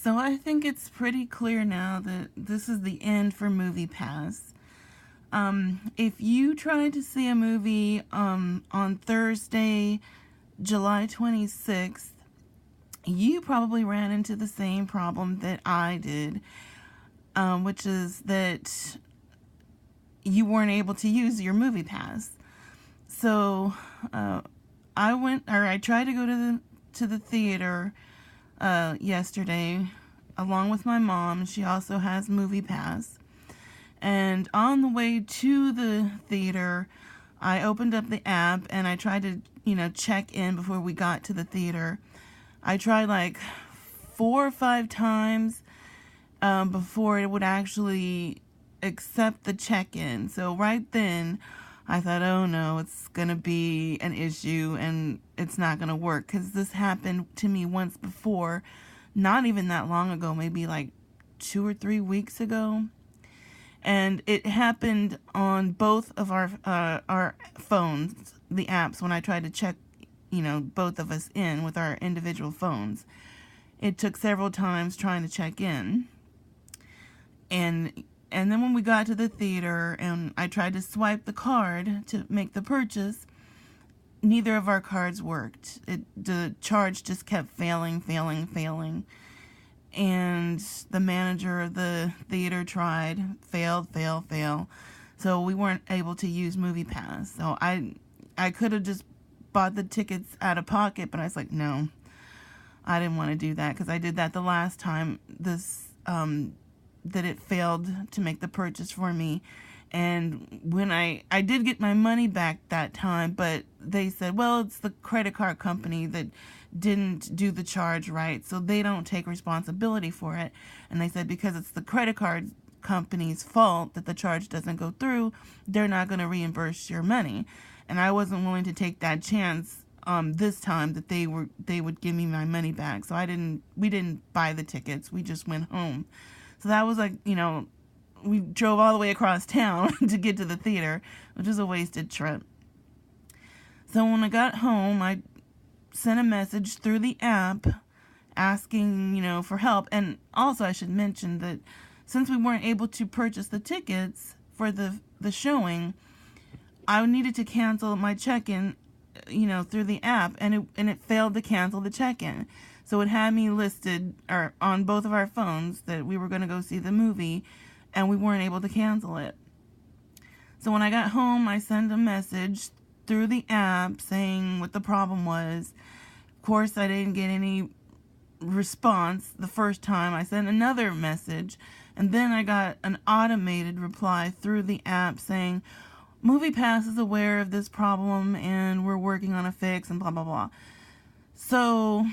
So I think it's pretty clear now that this is the end for MoviePass. If you tried to see a movie on Thursday, July 26th, you probably ran into the same problem that I did, which is that you weren't able to use your MoviePass. So I tried to go to the theater yesterday along with my mom. She also has MoviePass. And on the way to the theater, I opened up the app and I tried to, check in before we got to the theater. I tried like 4 or 5 times before it would actually accept the check-in. So right then, I thought, oh no, it's going to be an issue and it's not going to work, because this happened to me once before, not even that long ago, maybe like 2 or 3 weeks ago. And it happened on both of our phones, the apps, when I tried to check, both of us in with our individual phones. It took several times trying to check in. And then when we got to the theater and I tried to swipe the card to make the purchase, neither of our cards worked. The charge just kept failing. And the manager of the theater tried, failed. So we weren't able to use MoviePass. So I could have just bought the tickets out of pocket, but I was like, no, I didn't want to do that, because I did that the last time that it failed to make the purchase for me. And when I did get my money back that time, but they said, well, it's the credit card company that didn't do the charge right, so they don't take responsibility for it. And they said because it's the credit card company's fault that the charge doesn't go through, they're not going to reimburse your money. And I wasn't willing to take that chance this time that they would give me my money back. So we didn't buy the tickets. We just went home. So that was like, we drove all the way across town to get to the theater, which was a wasted trip. So when I got home, I sent a message through the app asking, for help. And also I should mention that since we weren't able to purchase the tickets for the showing, I needed to cancel my check-in, through the app, and it failed to cancel the check-in. So it had me listed on both of our phones that we were going to go see the movie, and we weren't able to cancel it. So when I got home, I sent a message through the app saying what the problem was. Of course, I didn't get any response the first time. I sent another message, and then I got an automated reply through the app saying, MoviePass is aware of this problem and we're working on a fix and blah, blah, blah. So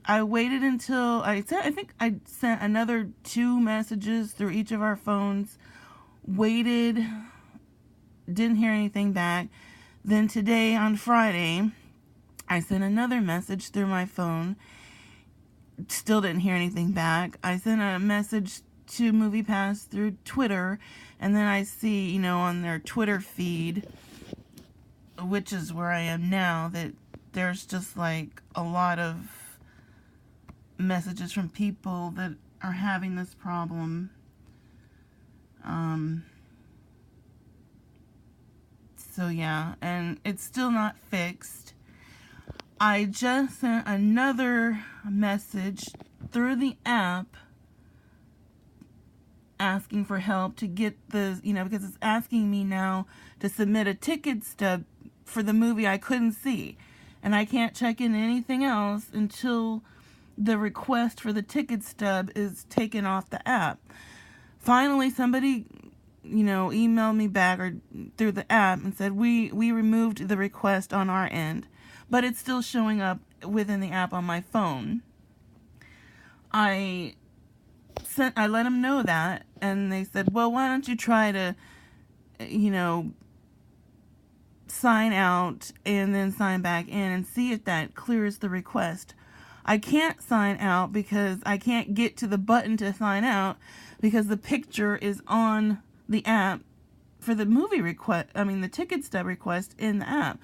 I waited until I think I sent another 2 messages through each of our phones, waited, didn't hear anything back. Then today, on Friday, I sent another message through my phone, still didn't hear anything back. I sent a message to MoviePass through Twitter, and then I see, on their Twitter feed, which is where I am now, that there's just like a lot of messages from people that are having this problem. So yeah, and it's still not fixed. I just sent another message through the app asking for help to get the, because it's asking me now to submit a ticket stub for the movie I couldn't see. And I can't check in anything else until the request for the ticket stub is taken off the app. Finally, somebody, emailed me back or through the app and said, we removed the request on our end, but it's still showing up within the app on my phone. I let them know that, and they said, well, why don't you try to, sign out and then sign back in and see if that clears the request. I can't sign out because I can't get to the button to sign out because the picture is on the app for the the ticket stub request in the app.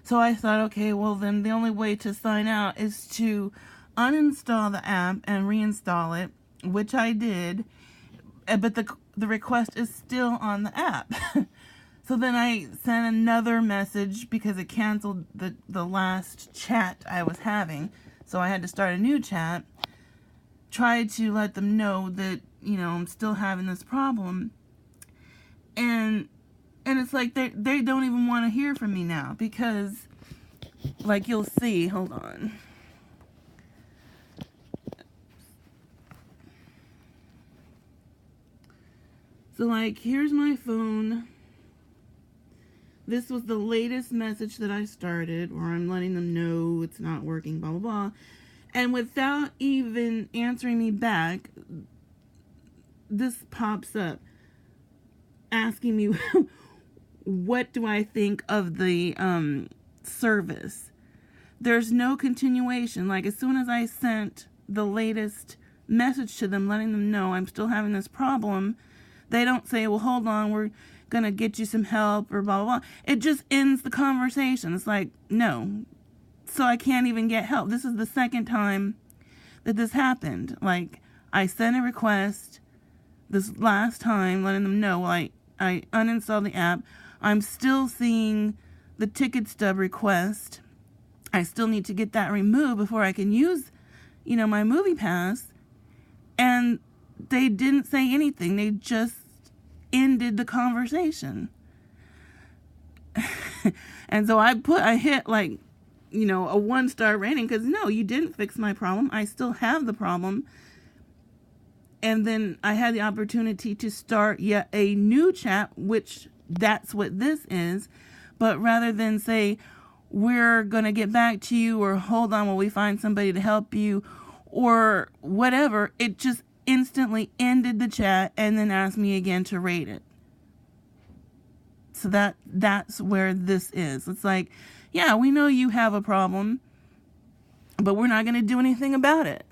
So I thought, okay, well then the only way to sign out is to uninstall the app and reinstall it, which I did, but the request is still on the app. So then I sent another message because it canceled the last chat I was having. So I had to start a new chat. Tried to let them know that, I'm still having this problem. And it's like they don't even want to hear from me now because, like, you'll see, hold on. So, like, here's my phone. This was the latest message that I started where I'm letting them know it's not working, blah, blah, blah. And without even answering me back, this pops up asking me what do I think of the service. There's no continuation. Like, as soon as I sent the latest message to them letting them know I'm still having this problem, they don't say, well, hold on, we're going to get you some help or blah, blah, blah. It just ends the conversation. It's like, no. So I can't even get help. This is the second time that this happened. Like, I sent a request this last time letting them know I uninstalled the app. I'm still seeing the ticket stub request. I still need to get that removed before I can use, my MoviePass. And they didn't say anything. They just ended the conversation. And so I hit like, a 1-star rating because no, you didn't fix my problem. I still have the problem. And then I had the opportunity to start yet a new chat, which that's what this is. But rather than say, we're going to get back to you or hold on while we find somebody to help you or whatever, it just instantly ended the chat and then asked me again to rate it. So that's where this is. It's like, yeah, we know you have a problem, but we're not going to do anything about it.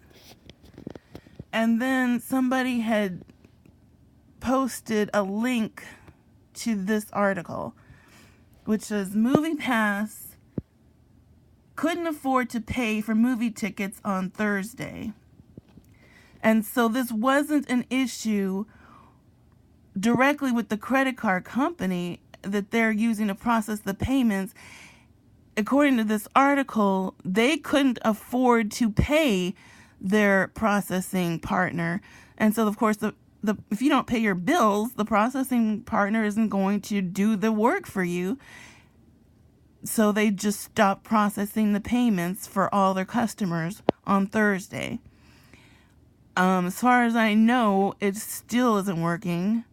And then somebody had posted a link to this article, which says MoviePass couldn't afford to pay for movie tickets on Thursday. And so this wasn't an issue directly with the credit card company that they're using to process the payments. According to this article, they couldn't afford to pay their processing partner. And so, of course, if you don't pay your bills, the processing partner isn't going to do the work for you. So they just stopped processing the payments for all their customers on Thursday. As far as I know, it still isn't working.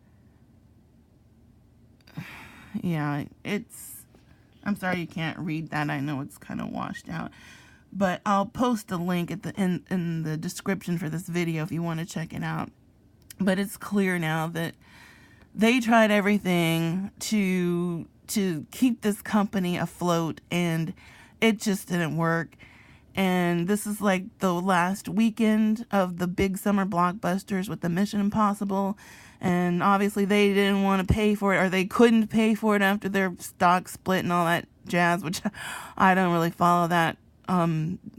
Yeah, I'm sorry you can't read that. I know it's kind of washed out. But I'll post a link in the description for this video if you want to check it out. But it's clear now that they tried everything to keep this company afloat, and it just didn't work. And this is like the last weekend of the big summer blockbusters with the Mission Impossible. And obviously they didn't want to pay for it, or they couldn't pay for it after their stock split and all that jazz, which I don't really follow that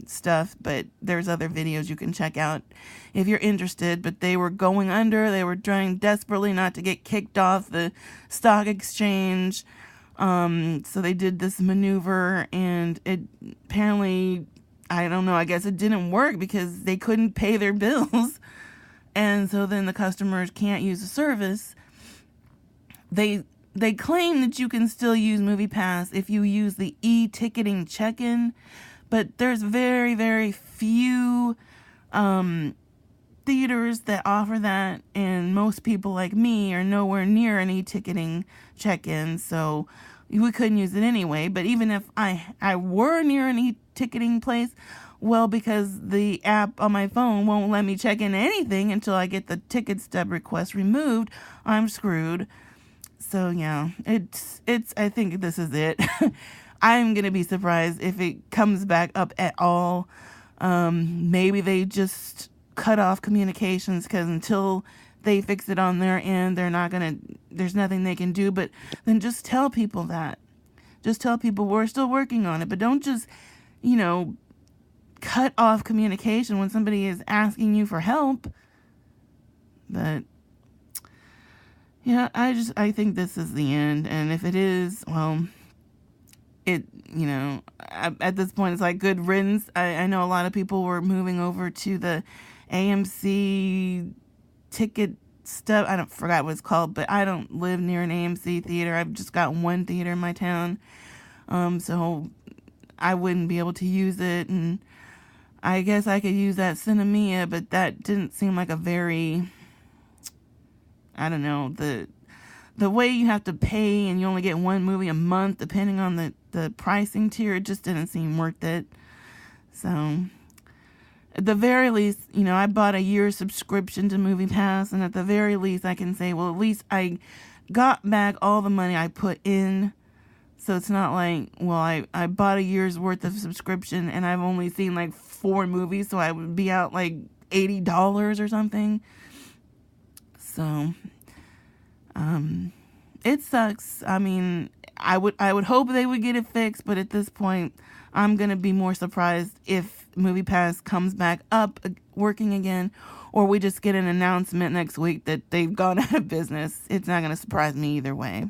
stuff, but there's other videos you can check out if you're interested. But they were going under. They were trying desperately not to get kicked off the stock exchange. So they did this maneuver, and it apparently, I don't know, I guess it didn't work because they couldn't pay their bills. And so then the customers can't use the service. They claim that you can still use MoviePass if you use the e-ticketing check-in, but there's very, very few theaters that offer that, and most people like me are nowhere near an e-ticketing check-in, so we couldn't use it anyway. But even if I were near an e-ticketing place, well, because the app on my phone won't let me check in anything until I get the ticket stub request removed, I'm screwed. So yeah, it's I think this is it. I'm going to be surprised if it comes back up at all. Maybe they just cut off communications because until they fix it on their end, there's nothing they can do. But then just tell people that. Just tell people we're still working on it. But don't just, cut off communication when somebody is asking you for help. But yeah, I think this is the end. And if it is, well, at this point, it's like good riddance. I know a lot of people were moving over to the AMC ticket stuff. I don't forgot what it's called, but I don't live near an AMC theater. I've just got one theater in my town. So I wouldn't be able to use it. And I guess I could use that Cinemia, but that didn't seem like a very, I don't know, the way you have to pay and you only get one movie a month depending on the pricing tier, it just didn't seem worth it. So at the very least, I bought a year subscription to MoviePass, and at the very least I can say, well, at least I got back all the money I put in. So it's not like, well, I bought a year's worth of subscription and I've only seen like 4 movies, so I would be out like $80 or something. So it sucks. I mean, I would hope they would get it fixed, but at this point, I'm going to be more surprised if MoviePass comes back up working again, or we just get an announcement next week that they've gone out of business. It's not going to surprise me either way.